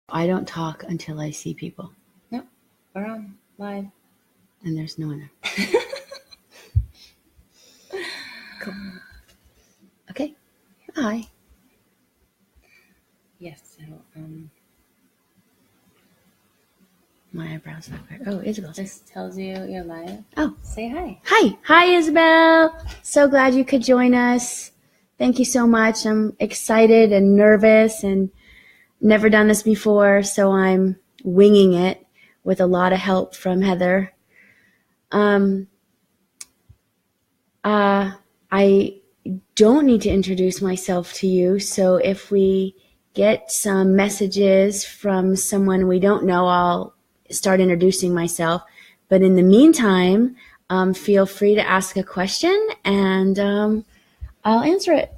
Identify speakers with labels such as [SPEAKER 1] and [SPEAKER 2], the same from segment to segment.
[SPEAKER 1] I don't talk until I see people.
[SPEAKER 2] No, we're on live.
[SPEAKER 1] And there's no one there. Cool. Okay. Hi.
[SPEAKER 2] Yes, so,
[SPEAKER 1] my eyebrows not there. Oh, Isabel's here.
[SPEAKER 2] this tells you you're live.
[SPEAKER 1] Oh.
[SPEAKER 2] Say hi.
[SPEAKER 1] Hi. Hi, Isabel. So glad you could join us. Thank you so much. I'm excited and nervous and never done this before, so I'm winging it with a lot of help from Heather. I don't need to introduce myself to you, so if we get some messages from someone we don't know, I'll start introducing myself. But in the meantime, feel free to ask a question, and I'll answer it.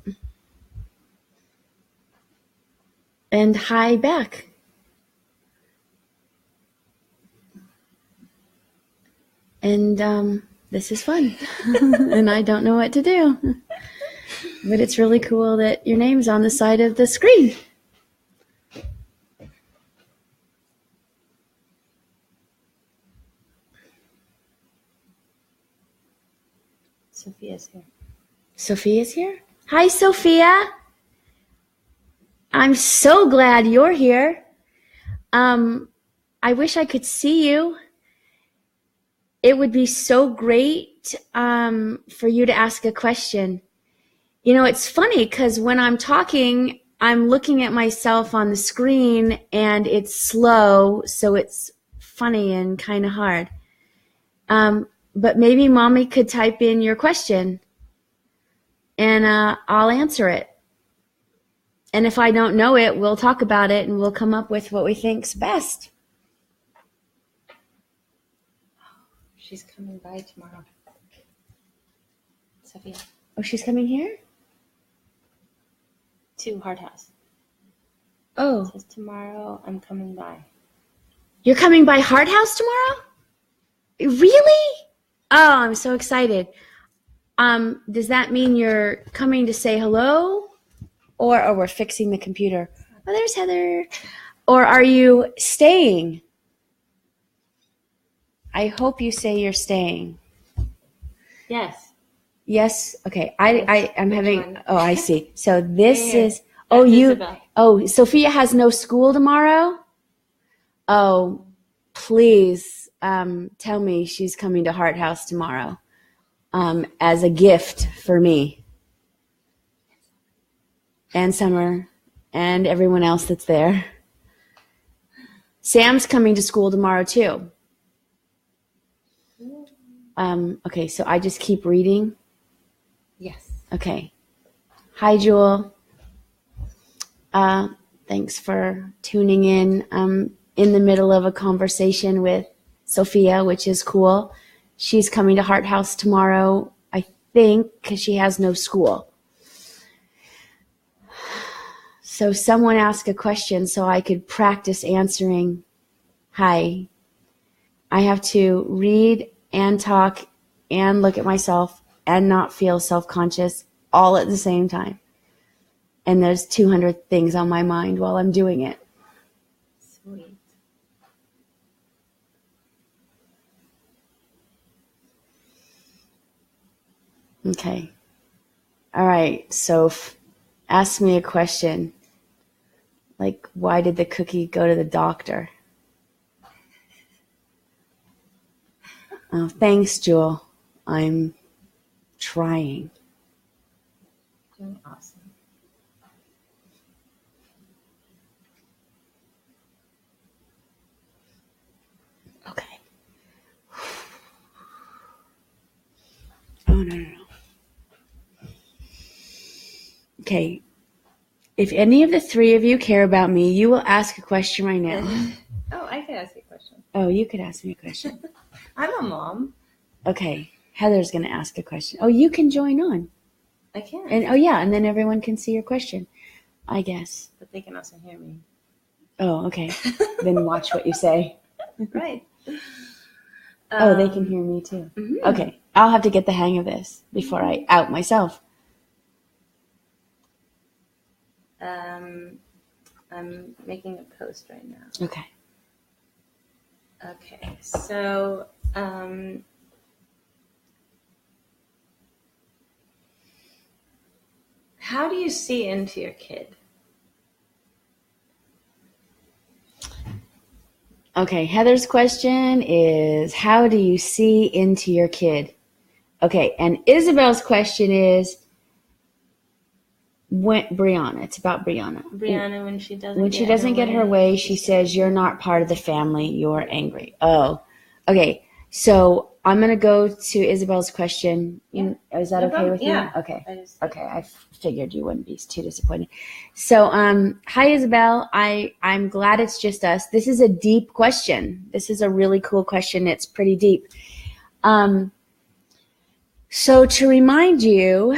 [SPEAKER 1] And hi back. And this is fun, and I don't know what to do. But it's really cool that your name's on the side of the screen.
[SPEAKER 2] Sophia's here.
[SPEAKER 1] Sophia's here? Hi, Sophia. I'm so glad you're here. I wish I could see you. It would be so great for you to ask a question. You know, it's funny because when I'm talking, I'm looking at myself on the screen and it's slow, so it's funny and kind of hard. But maybe Mommy could type in your question and I'll answer it. And if I don't know it, we'll talk about it and we'll come up with what we think's best.
[SPEAKER 2] She's coming by tomorrow. Sophia.
[SPEAKER 1] Oh, she's coming here?
[SPEAKER 2] To Hard House.
[SPEAKER 1] Oh.
[SPEAKER 2] It says tomorrow I'm coming by.
[SPEAKER 1] You're coming by Hard House tomorrow? Really? Oh, I'm so excited. Does that mean you're coming to say hello? Or we're fixing the computer. Oh, there's Heather. Or are you staying? I hope you say you're staying.
[SPEAKER 2] Yes.
[SPEAKER 1] Yes? Okay. I'm having, oh, I see. So this
[SPEAKER 2] Here.
[SPEAKER 1] is, oh,
[SPEAKER 2] That's
[SPEAKER 1] you,
[SPEAKER 2] Isabel.
[SPEAKER 1] oh, Sophia has no school tomorrow? Oh, please tell me she's coming to Heart House tomorrow as a gift for me and Summer and everyone else that's there. Sam's coming to school tomorrow too. Okay, so I just keep reading.
[SPEAKER 2] Yes.
[SPEAKER 1] Okay. Hi, Jewel. Thanks for tuning in. I'm in the middle of a conversation with Sophia, which is cool. She's coming to Heart House tomorrow, I think, because she has no school. So someone asked a question so I could practice answering. Hi. I have to read and talk and look at myself and not feel self-conscious all at the same time. And there's 200 things on my mind while I'm doing it.
[SPEAKER 2] Sweet.
[SPEAKER 1] Okay. All right. So ask me a question. Like, why did the cookie go to the doctor? Oh, thanks, Jewel. I'm trying.
[SPEAKER 2] Doing awesome.
[SPEAKER 1] Okay. Oh, no. Okay. If any of the three of you care about me, you will ask a question right now.
[SPEAKER 2] Oh, I could ask you a question.
[SPEAKER 1] Oh, you could ask me a question.
[SPEAKER 2] I'm a mom.
[SPEAKER 1] Okay. Heather's going to ask a question. Oh, you can join on.
[SPEAKER 2] I can.
[SPEAKER 1] And oh, yeah, and then everyone can see your question, I guess.
[SPEAKER 2] But they can also hear me.
[SPEAKER 1] Oh, okay. Then watch what you say.
[SPEAKER 2] Right.
[SPEAKER 1] Oh, they can hear me too.
[SPEAKER 2] Mm-hmm.
[SPEAKER 1] Okay. I'll have to get the hang of this before I out myself.
[SPEAKER 2] I'm making a post right now.
[SPEAKER 1] Okay.
[SPEAKER 2] Okay, so how do you see into your kid?
[SPEAKER 1] Okay, Heather's question is, how do you see into your kid? Okay, and Isabel's question is, Brianna, it's about Brianna.
[SPEAKER 2] Brianna, when she doesn't
[SPEAKER 1] get her way, she says, you're not part of the family, you're angry. Oh, okay. So I'm going to go to Isabel's question.
[SPEAKER 2] Yeah.
[SPEAKER 1] Is that okay with you?
[SPEAKER 2] Yeah.
[SPEAKER 1] Okay. Okay, I figured you wouldn't be too disappointed. So, hi, Isabel. I'm glad it's just us. This is a deep question. This is a really cool question. It's pretty deep. So to remind you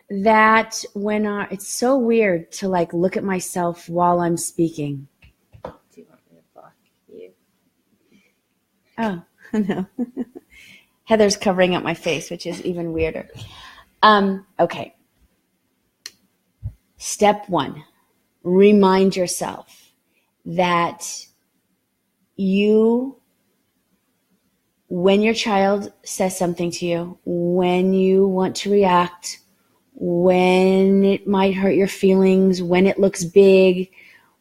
[SPEAKER 1] that it's so weird to like look at myself while I'm speaking.
[SPEAKER 2] Do you want me to block you?
[SPEAKER 1] Oh, no. Heather's covering up my face, which is even weirder. Okay. Step 1, remind yourself that when your child says something to you, when you want to react, when it might hurt your feelings, when it looks big,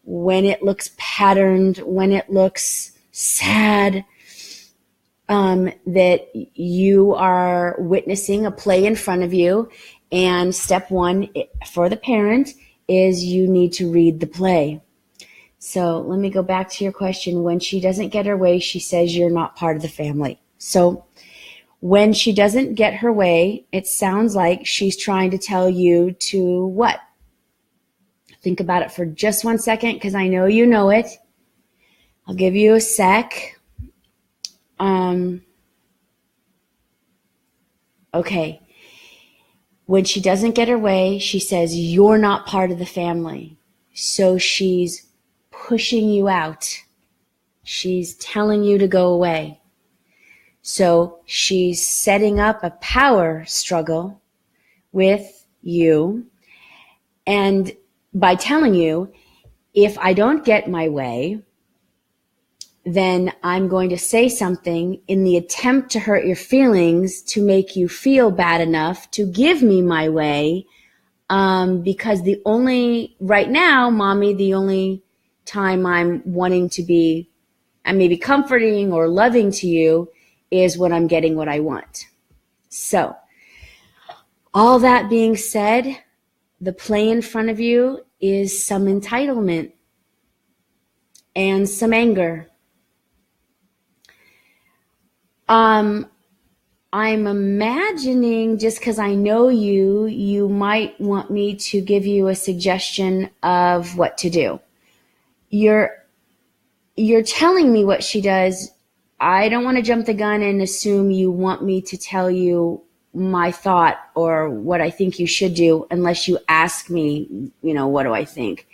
[SPEAKER 1] when it looks patterned, when it looks sad, that you are witnessing a play in front of you. And step 1 for the parent is you need to read the play. So let me go back to your question. When she doesn't get her way, she says you're not part of the family. So when she doesn't get her way, it sounds like she's trying to tell you to what? Think about it for just 1 second, because I know you know it. I'll give you a sec. Okay. When she doesn't get her way, she says you're not part of the family. So she's pushing you out. She's telling you to go away. So she's setting up a power struggle with you. And by telling you, if I don't get my way, then I'm going to say something in the attempt to hurt your feelings, to make you feel bad enough to give me my way. Because right now, Mommy, the only time I'm wanting to be, and maybe comforting or loving to you, is when I'm getting what I want. So, all that being said, the play in front of you is some entitlement and some anger. I'm imagining, just because I know you might want me to give you a suggestion of what to do. You're telling me what she does. I don't want to jump the gun and assume you want me to tell you my thought or what I think you should do unless you ask me, what do I think?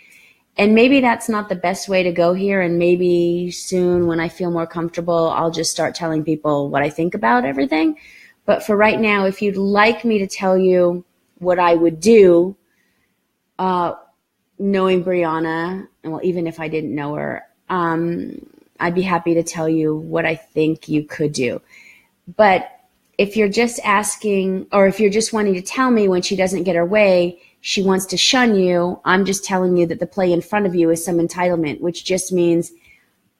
[SPEAKER 1] And maybe that's not the best way to go here. And maybe soon when I feel more comfortable, I'll just start telling people what I think about everything. But for right now, if you'd like me to tell you what I would do, knowing Brianna, and well, even if I didn't know her, I'd be happy to tell you what I think you could do. But if you're just asking, or if you're just wanting to tell me when she doesn't get her way, she wants to shun you, I'm just telling you that the play in front of you is some entitlement, which just means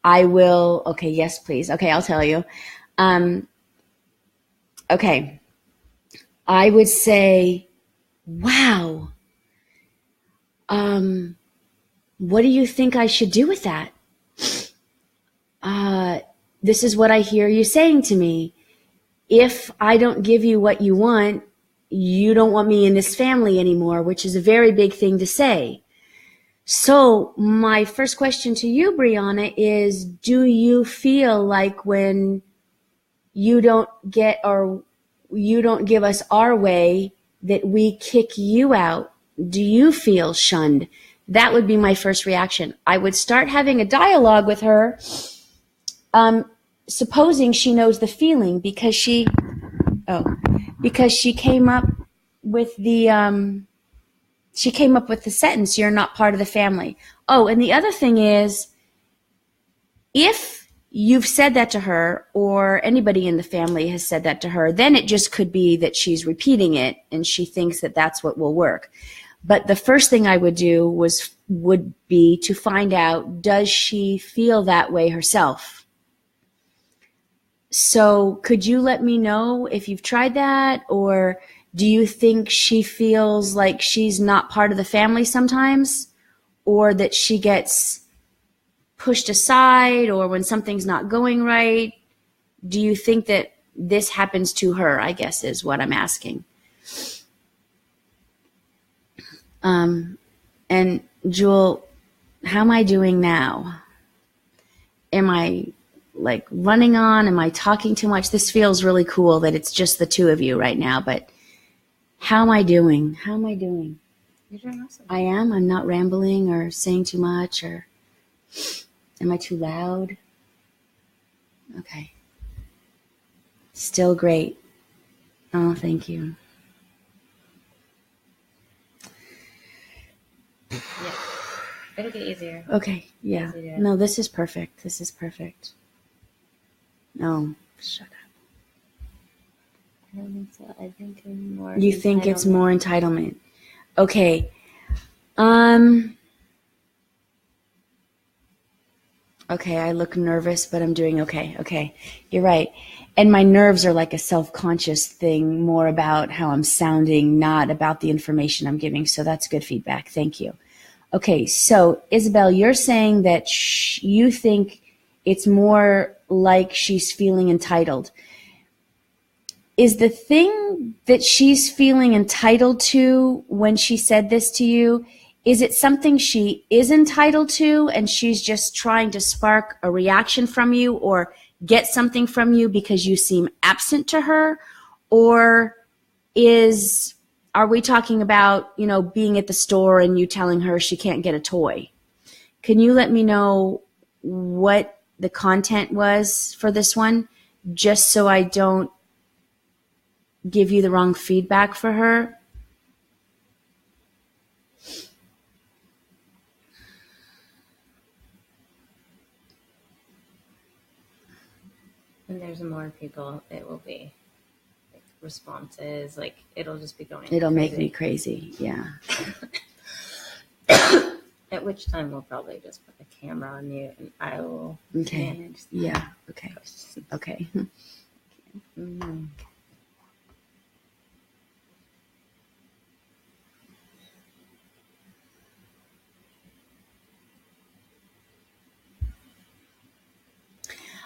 [SPEAKER 1] I will, okay, yes, please. Okay, I'll tell you. Okay. I would say, wow. What do you think I should do with that? This is what I hear you saying to me. If I don't give you what you want, you don't want me in this family anymore, which is a very big thing to say. So my first question to you, Brianna, is, do you feel like when you don't give us our way, that we kick you out? Do you feel shunned? That would be my first reaction. I would start having a dialogue with her, supposing she knows the feeling, because she came up with the she came up with the sentence, you're not part of the family. Oh, and the other thing is, if you've said that to her or anybody in the family has said that to her, then it just could be that she's repeating it and she thinks that that's what will work. But the first thing I would do would be to find out, does she feel that way herself? So could you let me know if you've tried that, or do you think she feels like she's not part of the family sometimes, or that she gets pushed aside, or when something's not going right? Do you think that this happens to her, I guess is what I'm asking. And Jewel, how am I doing now? Am I like running on? Am I talking too much? This feels really cool that it's just the two of you right now, but how am I doing? How am I doing?
[SPEAKER 2] You're doing awesome.
[SPEAKER 1] I am? I'm not rambling or saying too much, or am I too loud? Okay. Still great. Oh, thank you.
[SPEAKER 2] Yeah. It'll get easier.
[SPEAKER 1] Okay, yeah. No, this is perfect. This is perfect. No, shut up.
[SPEAKER 2] I don't think so. I think it's more.
[SPEAKER 1] You think it's more entitlement. Okay. Okay, I look nervous, but I'm doing okay. Okay, you're right. And my nerves are like a self-conscious thing, more about how I'm sounding, not about the information I'm giving. So that's good feedback. Thank you. Okay, so Isabel, you're saying that you think it's more like she's feeling entitled. Is the thing that she's feeling entitled to when she said this to you, is it something she is entitled to and she's just trying to spark a reaction from you or get something from you because you seem absent to her? Or are we talking about, being at the store and you telling her she can't get a toy? Can you let me know what the content was for this one, just so I don't give you the wrong feedback for her?
[SPEAKER 2] When there's more people, it will be like responses, like it'll just be going.
[SPEAKER 1] It'll make me crazy, yeah.
[SPEAKER 2] At which time we'll probably just put the camera on you and I will manage.
[SPEAKER 1] Yeah, okay. Okay.
[SPEAKER 2] Mm-hmm.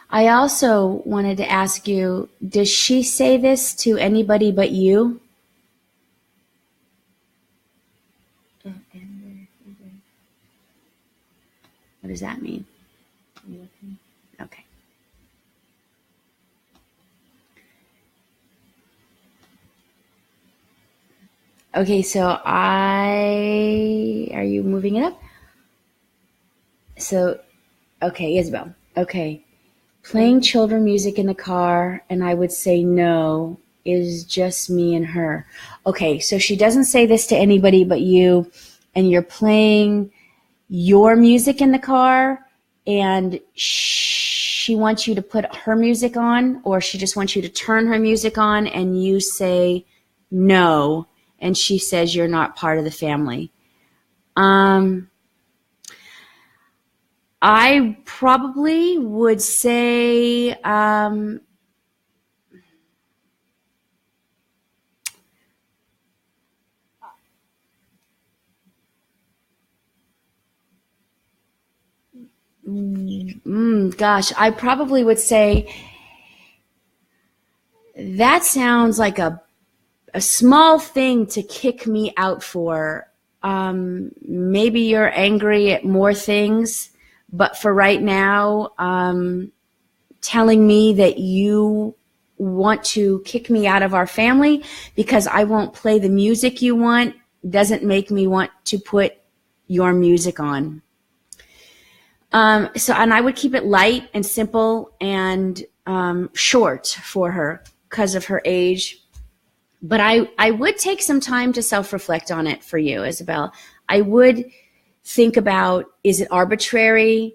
[SPEAKER 1] I also wanted to ask you, does she say this to anybody but you? What does that mean? Okay. Okay, so are you moving it up? So, okay, Isabel. Okay. Playing children music in the car, and I would say no, is just me and her. Okay, so she doesn't say this to anybody but you, and you're playing your music in the car, and she wants you to put her music on, or she just wants you to turn her music on, and you say no, and she says you're not part of the family. I probably would say gosh, I probably would say that sounds like a small thing to kick me out for. Maybe you're angry at more things, but for right now, telling me that you want to kick me out of our family because I won't play the music you want doesn't make me want to put your music on. And I would keep it light and simple and short for her because of her age. But I would take some time to self-reflect on it for you, Isabel. I would think about, is it arbitrary?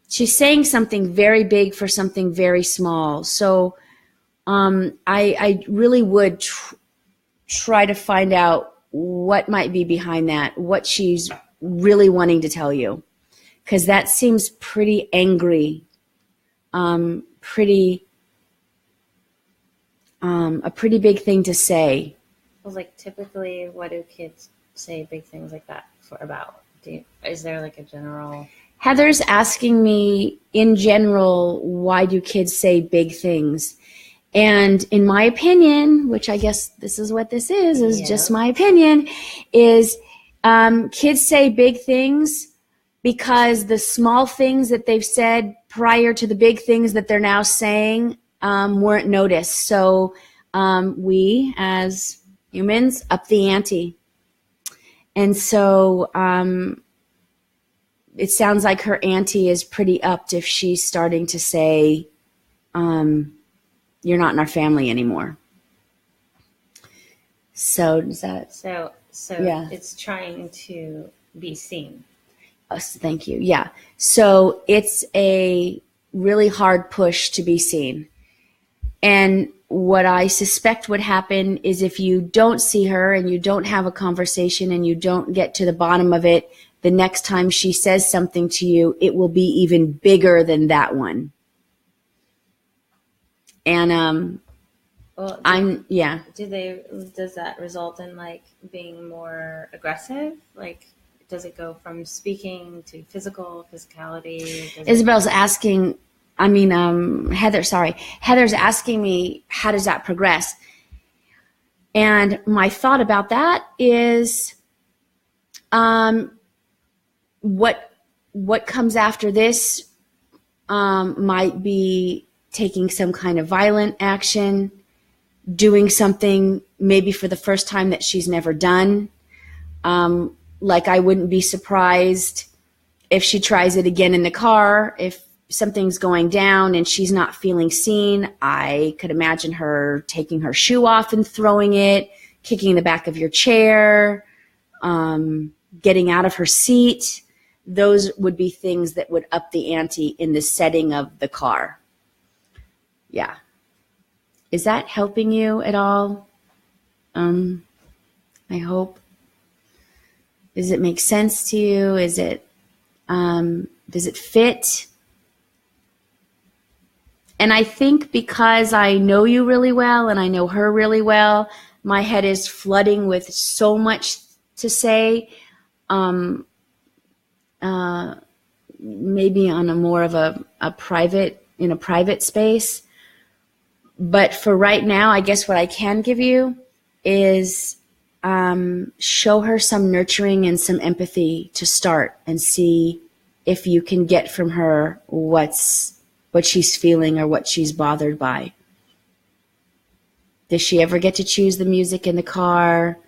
[SPEAKER 1] She's saying something very big for something very small. So I really would try to find out what might be behind that, what she's really wanting to tell you. Because that seems pretty angry, a pretty big thing to say.
[SPEAKER 2] Well, like typically, what do kids say big things like that for about? Is there like a general?
[SPEAKER 1] Heather's asking me, in general, why do kids say big things? And in my opinion, which I guess this is what this is just my opinion, is kids say big things because the small things that they've said prior to the big things that they're now saying weren't noticed. So we, as humans, up the ante. And so it sounds like her ante is pretty upped if she's starting to say, you're not in our family anymore. So does that?
[SPEAKER 2] So yeah. It's trying to be seen.
[SPEAKER 1] Thank you. Yeah. So it's a really hard push to be seen. And what I suspect would happen is if you don't see her and you don't have a conversation and you don't get to the bottom of it, the next time she says something to you, it will be even bigger than that one. And
[SPEAKER 2] well, does that result in like being more aggressive? Like, does it go from speaking to physicality?
[SPEAKER 1] Isabel's asking, Heather's asking me, how does that progress? And my thought about that is, what comes after this might be taking some kind of violent action, doing something maybe for the first time that she's never done. Like I wouldn't be surprised if she tries it again in the car. If something's going down and she's not feeling seen, I could imagine her taking her shoe off and throwing it, kicking the back of your chair, getting out of her seat. Those would be things that would up the ante in the setting of the car. Yeah. Is that helping you at all? I hope. Does it make sense to you? Does it fit? And I think because I know you really well and I know her really well, my head is flooding with so much to say. Maybe on a more of a private space. But for right now, I guess what I can give you is show her some nurturing and some empathy to start and see if you can get from her what she's feeling or what she's bothered by. Does she ever get to choose the music in the car?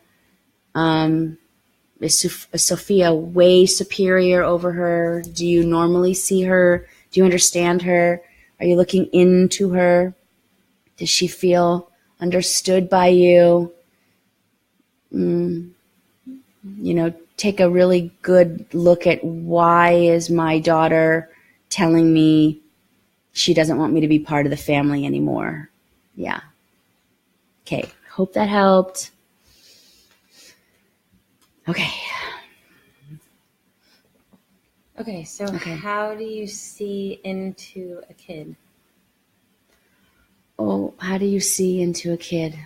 [SPEAKER 1] Is Sophia way superior over her? Do you normally see her? Do you understand her? Are you looking into her? Does she feel understood by you? Take a really good look at why is my daughter telling me she doesn't want me to be part of the family anymore. Yeah. Okay. Hope that helped. Okay.
[SPEAKER 2] Okay. So how do you see into a kid?
[SPEAKER 1] Oh, how do you see into a kid?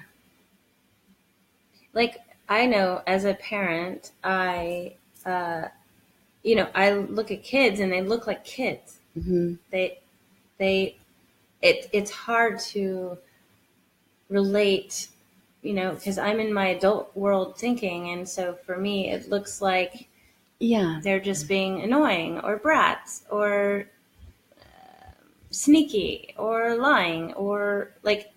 [SPEAKER 2] Like, I know as a parent, I look at kids and they look like kids. Mm-hmm. It's hard to relate, because I'm in my adult world thinking. And so for me, it looks like they're just being annoying or brats or sneaky or lying or like,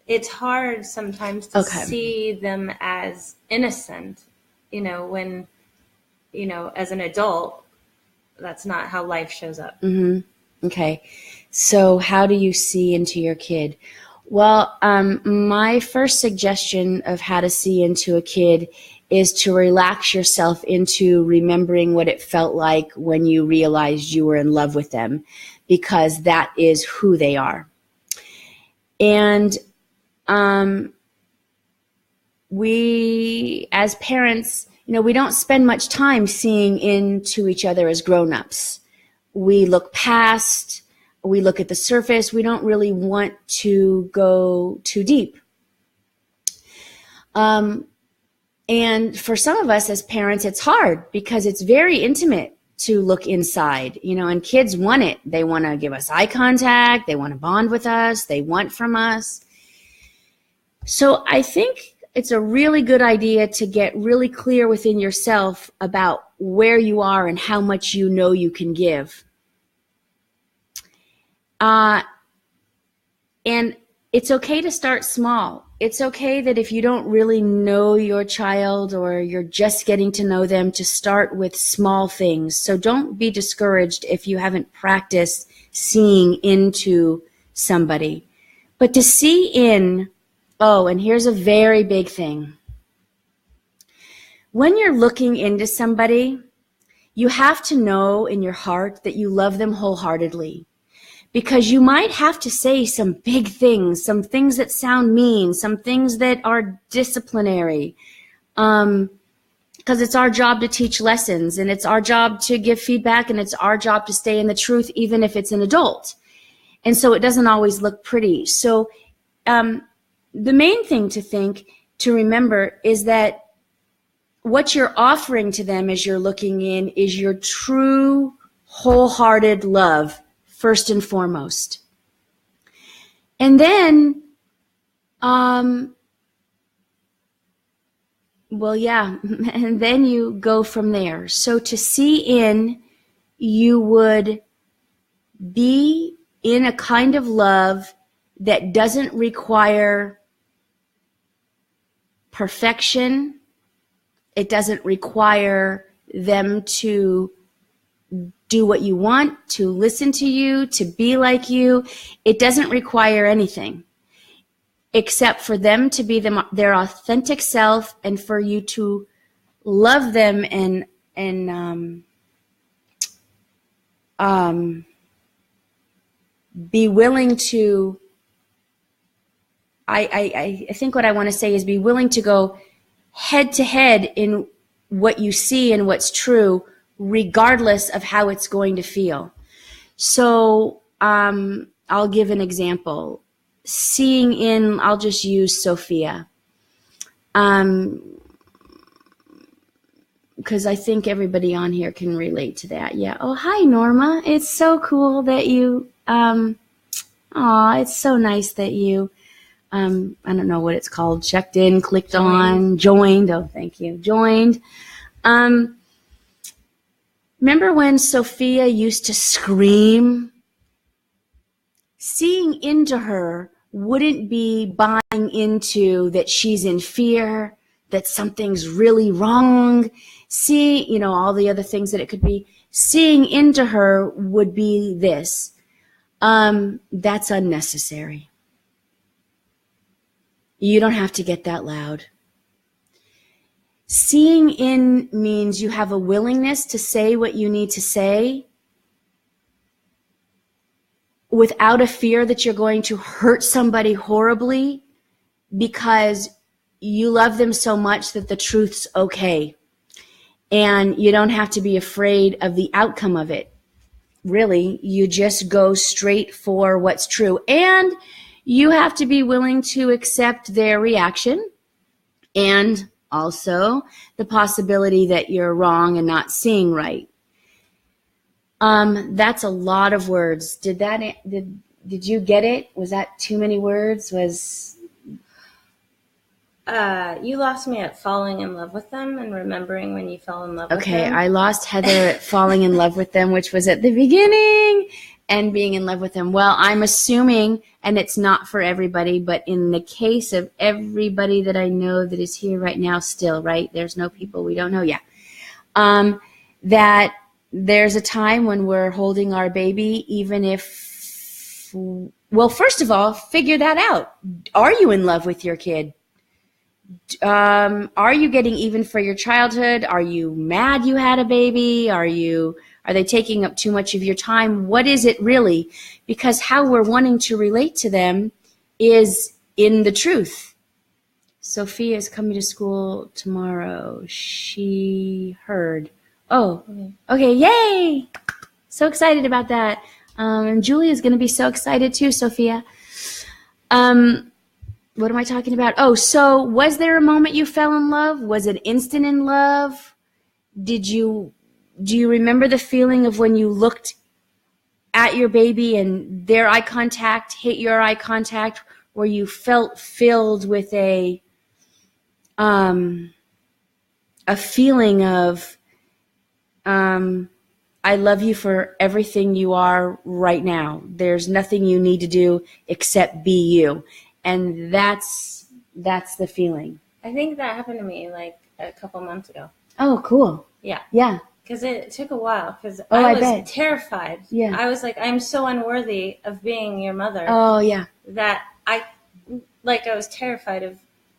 [SPEAKER 2] it's hard sometimes to see them as innocent, when, as an adult, that's not how life shows up.
[SPEAKER 1] Mm-hmm. Okay. So how do you see into your kid? Well, my first suggestion of how to see into a kid is to relax yourself into remembering what it felt like when you realized you were in love with them, because that is who they are. And we, as parents, we don't spend much time seeing into each other as grown-ups. We look past, we look at the surface. We don't really want to go too deep. And for some of us as parents, it's hard because it's very intimate to look inside, and kids want it. They want to give us eye contact. They want to bond with us. They want from us. So I think it's a really good idea to get really clear within yourself about where you are and how much you can give. And it's okay to start small. It's okay that if you don't really know your child or you're just getting to know them, to start with small things. So don't be discouraged if you haven't practiced seeing into somebody. But to see in, and here's a very big thing. When you're looking into somebody, you have to know in your heart that you love them wholeheartedly. Because you might have to say some big things, some things that sound mean, some things that are disciplinary. Because it's our job to teach lessons, and it's our job to give feedback, and it's our job to stay in the truth, even if it's an adult. And so it doesn't always look pretty. So the main thing to remember is that what you're offering to them as you're looking in is your true, wholehearted love, first and foremost. And then, and then you go from there. So to see in, you would be in a kind of love that doesn't require perfection. It doesn't require them to do what you want, to listen to you, to be like you. It doesn't require anything except for them to be their authentic self, and for you to love them and be willing to, I think what I want to say is be willing to go head to head in what you see and what's true, regardless of how it's going to feel. So I'll give an example. Seeing in, I'll just use Sophia. Because I think everybody on here can relate to that. Yeah. Oh, hi, Norma. It's so cool that you, it's so nice that you, I don't know what it's called, checked in, clicked on, joined. Oh, thank you. Joined. Remember when Sophia used to scream? Seeing into her wouldn't be buying into that she's in fear, that something's really wrong. See, all the other things that it could be. Seeing into her would be this. That's unnecessary. You don't have to get that loud. Seeing in means you have a willingness to say what you need to say without a fear that you're going to hurt somebody horribly, because you love them so much that the truth's okay. And you don't have to be afraid of the outcome of it. Really, you just go straight for what's true. And you have to be willing to accept their reaction, and also the possibility that you're wrong and not seeing right. That's a lot of words. Did you get it? Was that too many words?
[SPEAKER 2] You lost me at falling in love with them and remembering when you fell in love with them.
[SPEAKER 1] Okay, I lost Heather at falling in love with them, which was at the beginning, and being in love with them. Well, I'm assuming, and it's not for everybody, but in the case of everybody that I know that is here right now still, right? There's no people we don't know yet. That there's a time when we're holding our baby, even if well, first of all, figure that out. Are you in love with your kid? Are you getting even for your childhood? Are you mad you had a baby? Are they taking up too much of your time? What is it really? Because how we're wanting to relate to them is in the truth. Sophia is coming to school tomorrow. She heard. Oh, okay, yay! So excited about that. And Julie is going to be so excited too, Sophia. What am I talking about? Oh, so was there a moment you fell in love? Was it instant in love? Do you remember the feeling of when you looked at your baby and their eye contact hit your eye contact, where you felt filled with a feeling of, I love you for everything you are right now. There's nothing you need to do except be you. And that's the feeling.
[SPEAKER 2] I think that happened to me like a couple months ago.
[SPEAKER 1] Oh, cool.
[SPEAKER 2] Yeah.
[SPEAKER 1] Yeah.
[SPEAKER 2] Because it took a while, because I was terrified.
[SPEAKER 1] Yeah.
[SPEAKER 2] I was like, I'm so unworthy of being your mother.
[SPEAKER 1] Oh, yeah.
[SPEAKER 2] That I was terrified of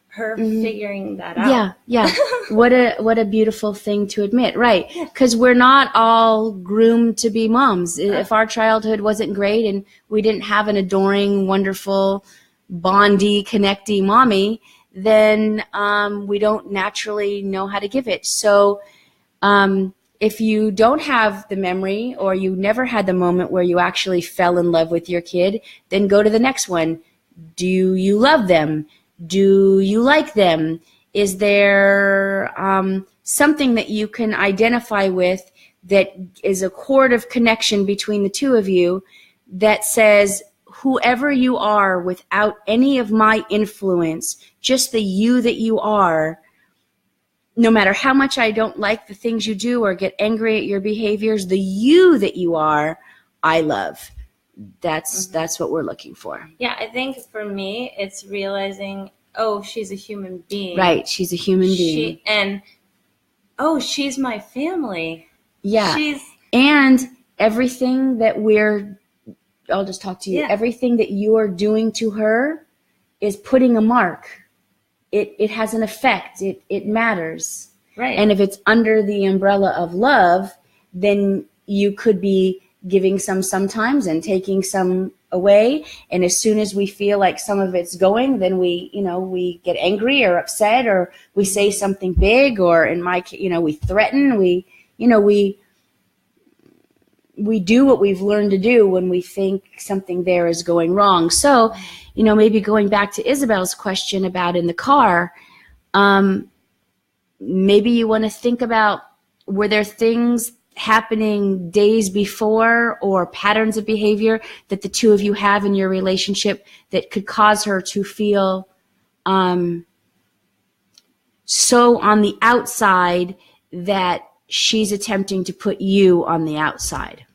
[SPEAKER 2] her figuring that out.
[SPEAKER 1] Yeah. What a beautiful thing to admit, right? Because we're not all groomed to be moms. If our childhood wasn't great and we didn't have an adoring, wonderful, bondy, connecty mommy, then we don't naturally know how to give it. So if you don't have the memory, or you never had the moment where you actually fell in love with your kid, then go to the next one. Do you love them? Do you like them? Is there something that you can identify with that is a cord of connection between the two of you that says, whoever you are without any of my influence, just the you that you are, no matter how much I don't like the things you do or get angry at your behaviors, the you that you are, I love. That's what we're looking for.
[SPEAKER 2] Yeah, I think for me, it's realizing, oh, she's a human being.
[SPEAKER 1] Right, she's a human being.
[SPEAKER 2] She's my family.
[SPEAKER 1] Yeah. And everything that I'll just talk to you. Yeah. Everything that you are doing to her is putting a mark. It has an effect. It matters.
[SPEAKER 2] Right.
[SPEAKER 1] And if it's under the umbrella of love, then you could be giving some sometimes and taking some away. And as soon as we feel like some of it's going, then we get angry or upset, or we say something big, or in my case, we threaten, we do what we've learned to do when we think something there is going wrong. So, maybe going back to Isabel's question about in the car, maybe you want to think about, were there things happening days before or patterns of behavior that the two of you have in your relationship that could cause her to feel so on the outside that she's attempting to put you on the outside?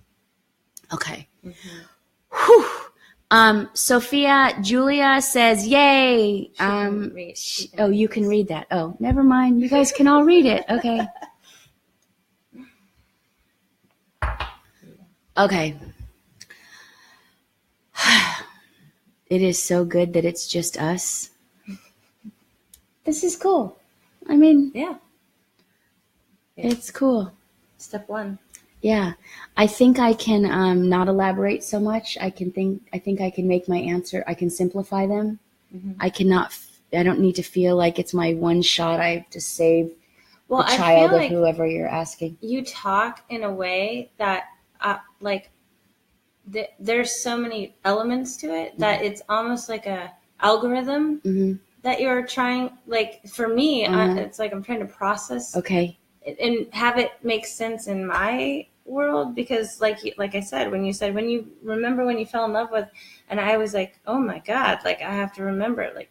[SPEAKER 1] Okay. Whew. Sophia Julia says, yay. You can read that. Oh, never mind. You guys can all read it. Okay. Okay. It is so good that it's just us. This is cool. I mean,
[SPEAKER 2] yeah.
[SPEAKER 1] It's cool.
[SPEAKER 2] Step one.
[SPEAKER 1] Yeah. I think I can not elaborate so much. I think I can make my answer. I can simplify them. I don't need to feel like it's my one shot. I have to save the child of whoever you're asking.
[SPEAKER 2] You talk in a way that there's so many elements to it that it's almost like a algorithm that you're trying, for me, it's like I'm trying to process and have it make sense in my world, because like I said, when you remember when you fell in love with, and I was like, oh my God, I have to remember it.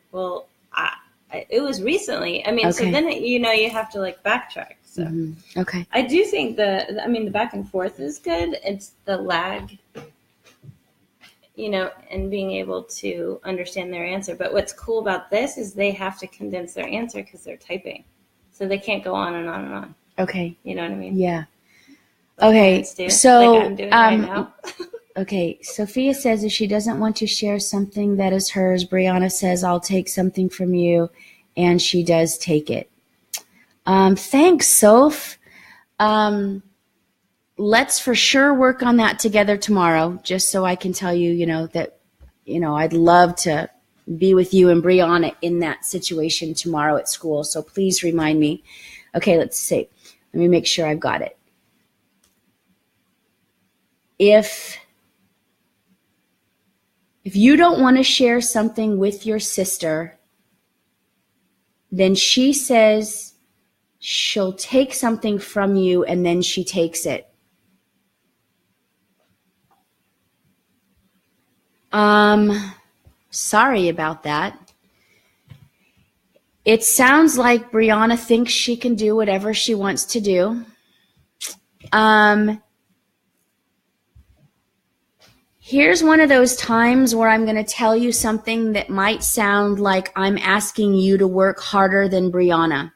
[SPEAKER 2] It was recently. I mean, so then you have to backtrack. So I do think the back and forth is good. It's the lag, and being able to understand their answer. But what's cool about this is they have to condense their answer because they're typing, so they can't go on and on and on.
[SPEAKER 1] Okay.
[SPEAKER 2] You know what I mean?
[SPEAKER 1] Yeah. Okay.
[SPEAKER 2] So I'm doing right now.
[SPEAKER 1] Okay, Sophia says if she doesn't want to share something that is hers, Brianna says, I'll take something from you, and she does take it. Thanks, Soph. Let's for sure work on that together tomorrow, just so I can tell you, that, I'd love to be with you and Brianna in that situation tomorrow at school. So please remind me. Okay, let's see. Let me make sure I've got it. If you don't want to share something with your sister, then she says she'll take something from you and then she takes it. Sorry about that. It sounds like Brianna thinks she can do whatever she wants to do. Here's one of those times where I'm going to tell you something that might sound like I'm asking you to work harder than Brianna.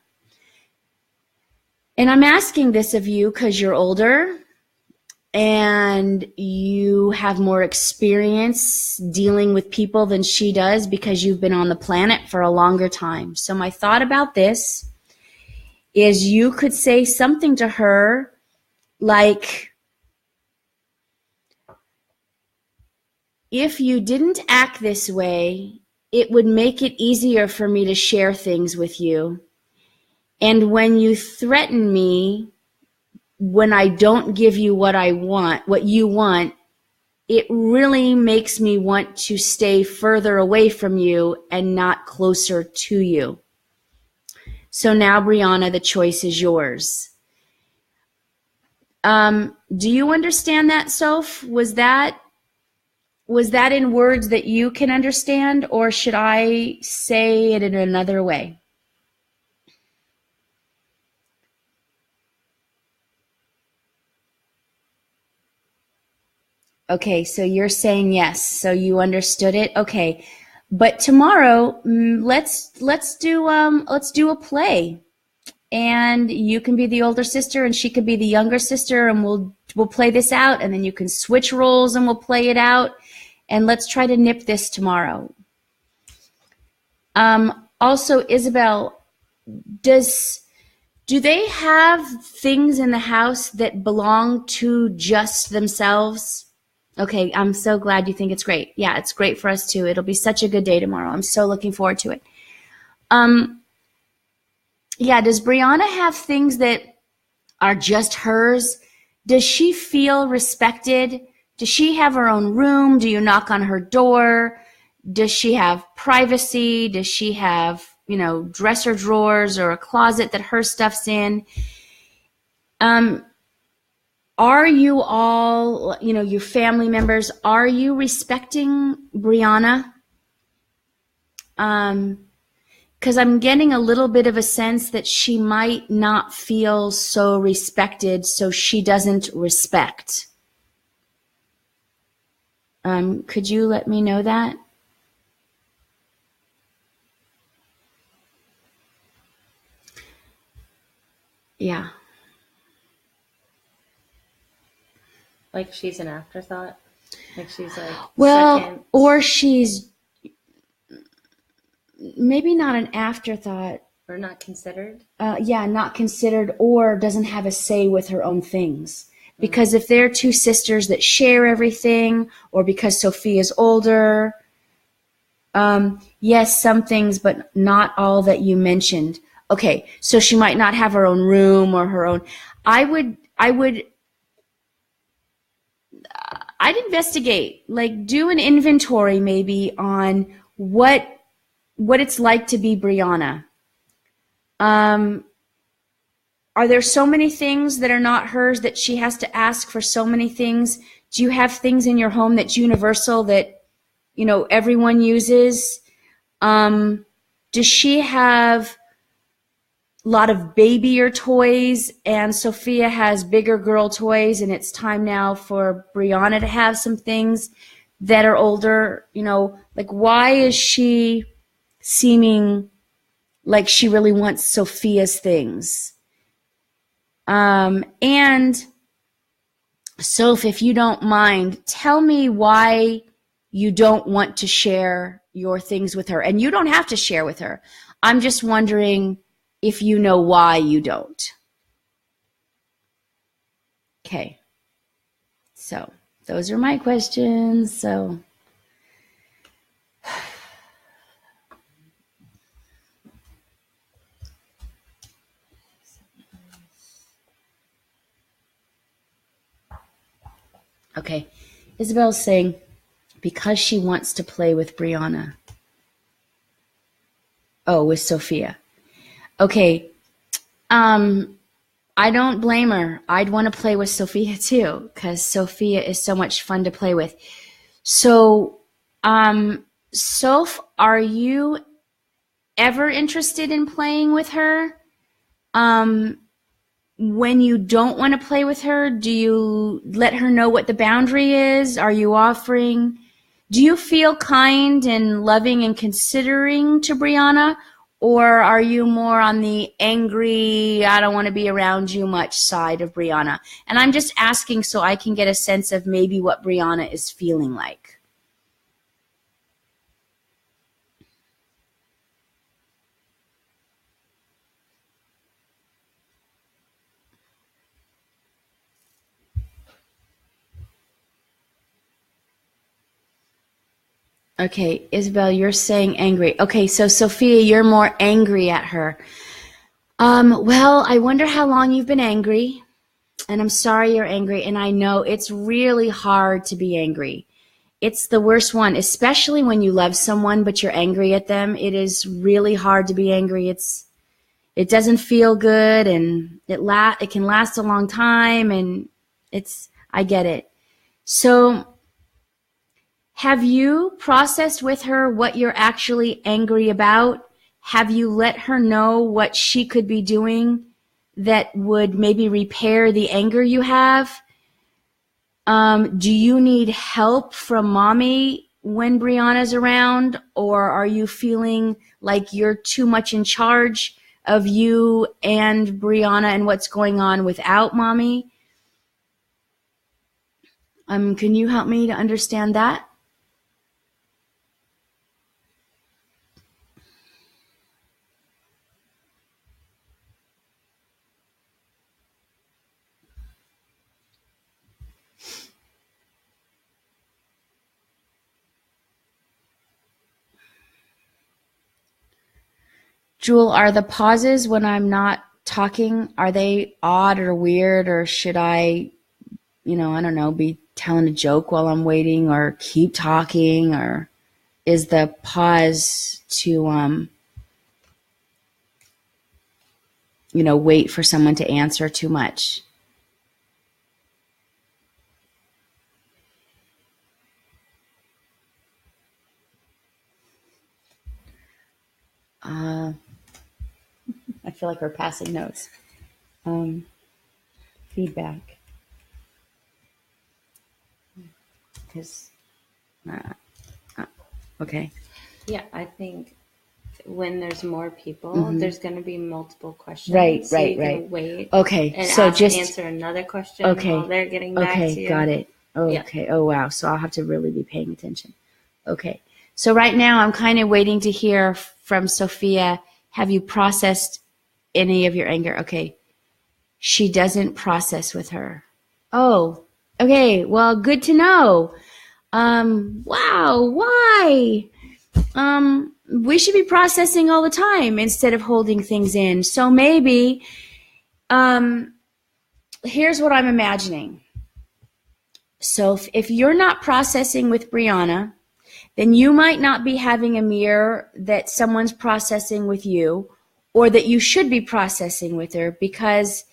[SPEAKER 1] And I'm asking this of you because you're older and you have more experience dealing with people than she does because you've been on the planet for a longer time. So my thought about this is you could say something to her like, if you didn't act this way, it would make it easier for me to share things with you. And when you threaten me, when I don't give you what you want, it really makes me want to stay further away from you and not closer to you. So now, Brianna, the choice is yours. Do you understand that, Soph? Was that in words that you can understand, or should I say it in another way? Okay, so you're saying yes, so you understood it. Okay, but tomorrow, let's do a play, and you can be the older sister, and she could be the younger sister, and we'll play this out, and then you can switch roles, and we'll play it out, and let's try to nip this tomorrow. Also, Isabel, do they have things in the house that belong to just themselves? Okay, I'm so glad you think it's great. Yeah, it's great for us too. It'll be such a good day tomorrow. I'm so looking forward to it. Yeah, does Brianna have things that are just hers? Does she feel respected? Does she have her own room? Do you knock on her door? Does she have privacy? Does she have, dresser drawers or a closet that her stuff's in? Are you all, your family members, are you respecting Brianna? Because I'm getting a little bit of a sense that she might not feel so respected, so she doesn't respect. Could you let me know that? Yeah.
[SPEAKER 2] Like she's an afterthought? Like she's like
[SPEAKER 1] second? Or she's maybe not an afterthought.
[SPEAKER 2] Or not considered?
[SPEAKER 1] Yeah, not considered, or doesn't have a say with her own things. Because if they're two sisters that share everything, or because Sophia's older, yes, some things, but not all that you mentioned. Okay, so she might not have her own room or her own. I'd investigate, like do an inventory maybe on what it's like to be Brianna. Are there so many things that are not hers that she has to ask for so many things? Do you have things in your home that's universal that, everyone uses? Does she have a lot of babyer toys and Sophia has bigger girl toys, and it's time now for Brianna to have some things that are older? Like why is she seeming like she really wants Sophia's things? And Soph, if you don't mind, tell me why you don't want to share your things with her. And you don't have to share with her. I'm just wondering if you know why you don't. Okay. So those are my questions. So okay. Isabel's saying because she wants to play with Brianna. Oh, with Sophia. Okay. I don't blame her. I'd want to play with Sophia too, because Sophia is so much fun to play with. So, Soph, are you ever interested in playing with her? When you don't want to play with her, do you let her know what the boundary is? Are you offering? Do you feel kind and loving and considering to Brianna? Or are you more on the angry, I don't want to be around you much side of Brianna? And I'm just asking so I can get a sense of maybe what Brianna is feeling like. Okay, Isabel, you're saying angry. Okay, so Sophia, you're more angry at her. Well, I wonder how long you've been angry, and I'm sorry you're angry, and I know it's really hard to be angry. It's the worst one, especially when you love someone but you're angry at them. It is really hard to be angry. It doesn't feel good, and it can last a long time, and I get it. So have you processed with her what you're actually angry about? Have you let her know what she could be doing that would maybe repair the anger you have? Do you need help from mommy when Brianna's around? Or are you feeling like you're too much in charge of you and Brianna and what's going on without mommy? Can you help me to understand that? Jewel, are the pauses when I'm not talking, are they odd or weird, or should I I don't know, be telling a joke while I'm waiting or keep talking, or is the pause to, wait for someone to answer too much? I feel like we're passing notes. Feedback. Because, okay.
[SPEAKER 2] Yeah, I think when there's more people, there's going to be multiple questions.
[SPEAKER 1] Right.
[SPEAKER 2] Can wait.
[SPEAKER 1] Okay,
[SPEAKER 2] and
[SPEAKER 1] so just
[SPEAKER 2] answer another question while they're getting back to you.
[SPEAKER 1] Okay, got it. Okay.
[SPEAKER 2] Yeah.
[SPEAKER 1] Oh, wow. So I'll have to really be paying attention. Okay. So right now I'm kind of waiting to hear from Sophia. Have you processed any of your anger? Okay. She doesn't process with her. Oh, okay. Well, good to know. Wow. Why? We should be processing all the time instead of holding things in. So maybe, here's what I'm imagining. So if you're not processing with Brianna, then you might not be having a mirror that someone's processing with you, or that you should be processing with her, because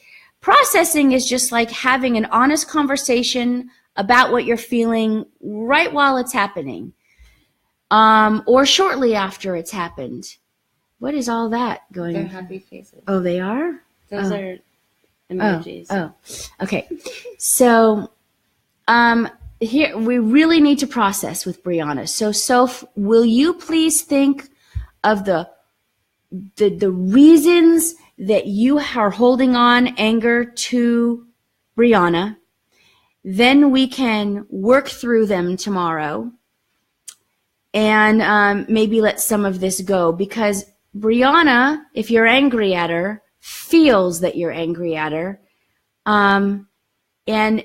[SPEAKER 1] processing is just like having an honest conversation about what you're feeling right while it's happening, or shortly after it's happened. What is all that going?
[SPEAKER 2] They're happy faces.
[SPEAKER 1] Oh, they are?
[SPEAKER 2] Those are emojis.
[SPEAKER 1] Oh, okay. So, here we really need to process with Brianna. So, Soph, will you please think of the reasons that you are holding on anger to Brianna? then we can work through them tomorrow and maybe let some of this go. Because Brianna, if you're angry at her, feels that you're angry at her. And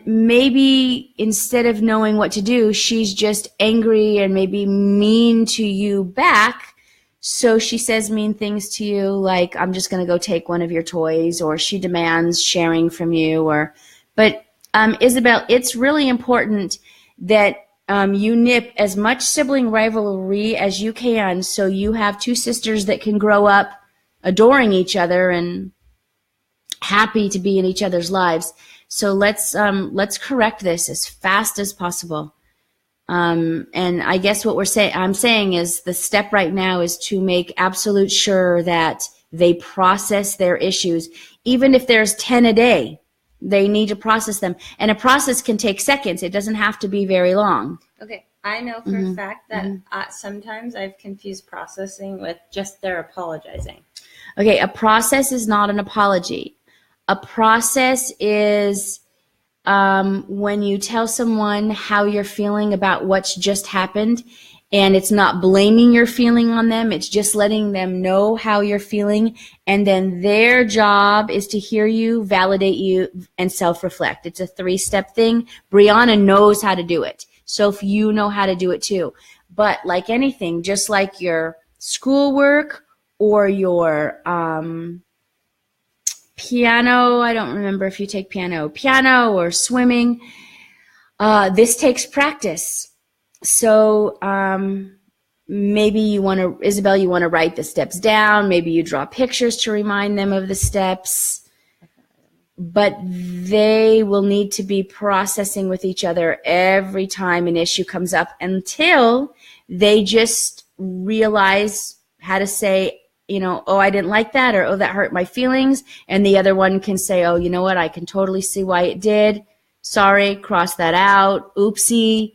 [SPEAKER 1] maybe instead of knowing what to do, she's just angry and maybe mean to you back. So she says mean things to you like, I'm just going to go take one of your toys, or she demands sharing from you. But Isabel, it's really important that you nip as much sibling rivalry as you can, so you have two sisters that can grow up adoring each other and happy to be in each other's lives. So let's correct this as fast as possible. And I guess what I'm saying is the step right now is to make absolute sure that they process their issues. Even if there's 10 a day, they need to process them. And a process can take seconds. It doesn't have to be very long.
[SPEAKER 2] Okay. I know for a fact that sometimes I've confused processing with just their apologizing.
[SPEAKER 1] Okay. A process is not an apology. A process is when you tell someone how you're feeling about what's just happened, and it's not blaming your feeling on them. It's just letting them know how you're feeling. And then their job is to hear you, validate you, and self-reflect. It's a 3-step thing. Brianna knows how to do it. So if you know how to do it too. But like anything, just like your schoolwork or your piano, I don't remember if you take piano or swimming, this takes practice. So maybe Isabel, you want to write the steps down. Maybe you draw pictures to remind them of the steps. But they will need to be processing with each other every time an issue comes up until they just realize how to say, oh, I didn't like that, or, oh, that hurt my feelings. And the other one can say, oh, you know what? I can totally see why it did. Sorry, cross that out. Oopsie.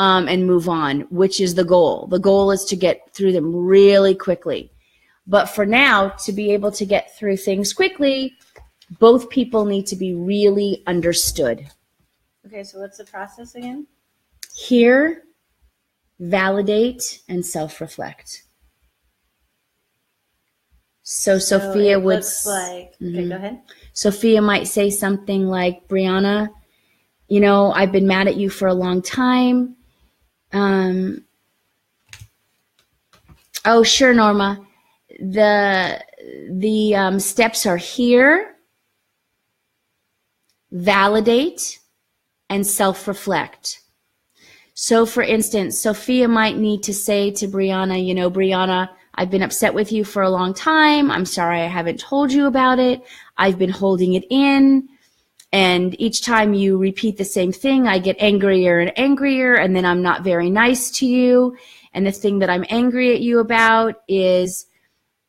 [SPEAKER 1] And move on, which is the goal. The goal is to get through them really quickly. But for now, to be able to get through things quickly, both people need to be really understood.
[SPEAKER 2] Okay, so what's the process again?
[SPEAKER 1] Hear, validate, and self-reflect. So Sophia would...
[SPEAKER 2] looks like... Okay, go ahead.
[SPEAKER 1] Sophia might say something like, Brianna, I've been mad at you for a long time. Oh, sure, Norma. The steps are here, validate, and self-reflect. So, for instance, Sophia might need to say to Brianna, Brianna, I've been upset with you for a long time. I'm sorry I haven't told you about it. I've been holding it in. And each time you repeat the same thing, I get angrier and angrier, and then I'm not very nice to you. And the thing that I'm angry at you about is,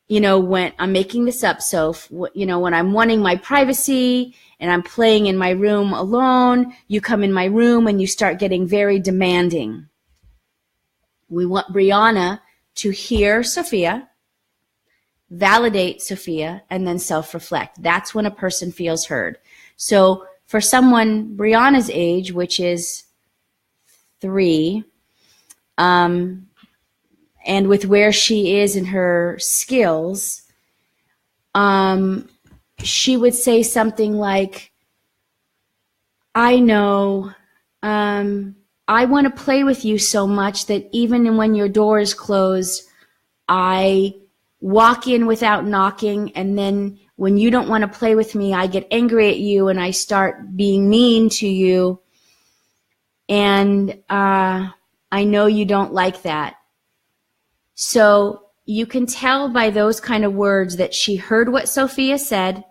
[SPEAKER 1] when I'm making this up. So, when I'm wanting my privacy and I'm playing in my room alone, you come in my room and you start getting very demanding. We want Brianna to hear Sophia, validate Sophia, and then self-reflect. That's when a person feels heard. So for someone Brianna's age, which is 3, and with where she is in her skills, she would say something like, I know, I want to play with you so much that even when your door is closed, I walk in without knocking, and then when you don't want to play with me, I get angry at you and I start being mean to you. And I know you don't like that. So you can tell by those kind of words that she heard what Sophia said.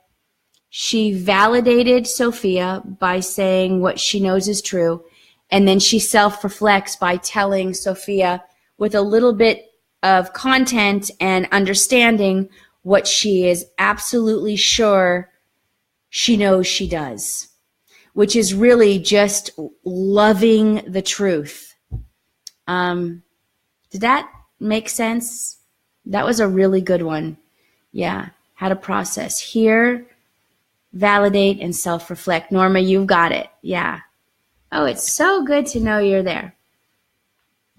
[SPEAKER 1] She validated Sophia by saying what she knows is true. And then she self-reflects by telling Sophia with a little bit of content and understanding what she is absolutely sure she knows she does, which is really just loving the truth. Did that make sense? That was a really good one. Yeah, how to process. Hear, validate, and self-reflect. Norma, you've got it. Yeah. Oh, it's so good to know you're there.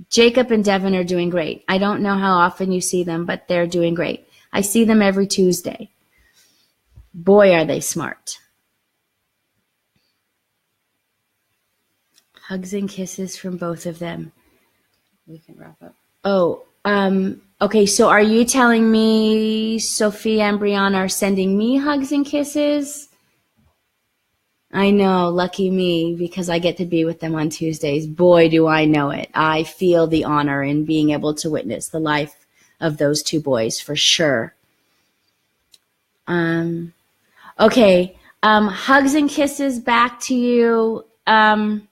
[SPEAKER 1] Jacob and Devin are doing great. I don't know how often you see them, but they're doing great. I see them every Tuesday. Boy, are they smart. Hugs and kisses from both of them.
[SPEAKER 2] We can wrap up.
[SPEAKER 1] Oh, okay. So are you telling me Sophia and Brianna are sending me hugs and kisses? I know, lucky me, because I get to be with them on Tuesdays. Boy, do I know it. I feel the honor in being able to witness the life of those two boys for sure. Okay. Hugs and kisses back to you, Brianna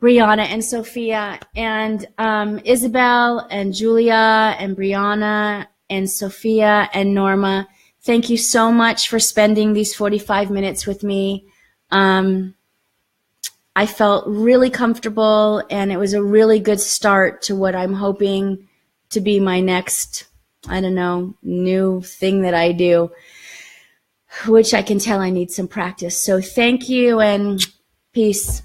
[SPEAKER 1] and Sophia, and Isabel and Julia and Brianna and Sophia and Norma. Thank you so much for spending these 45 minutes with me. I felt really comfortable, and it was a really good start to what I'm hoping to be my next, I don't know, new thing that I do, which I can tell I need some practice. So thank you, and peace.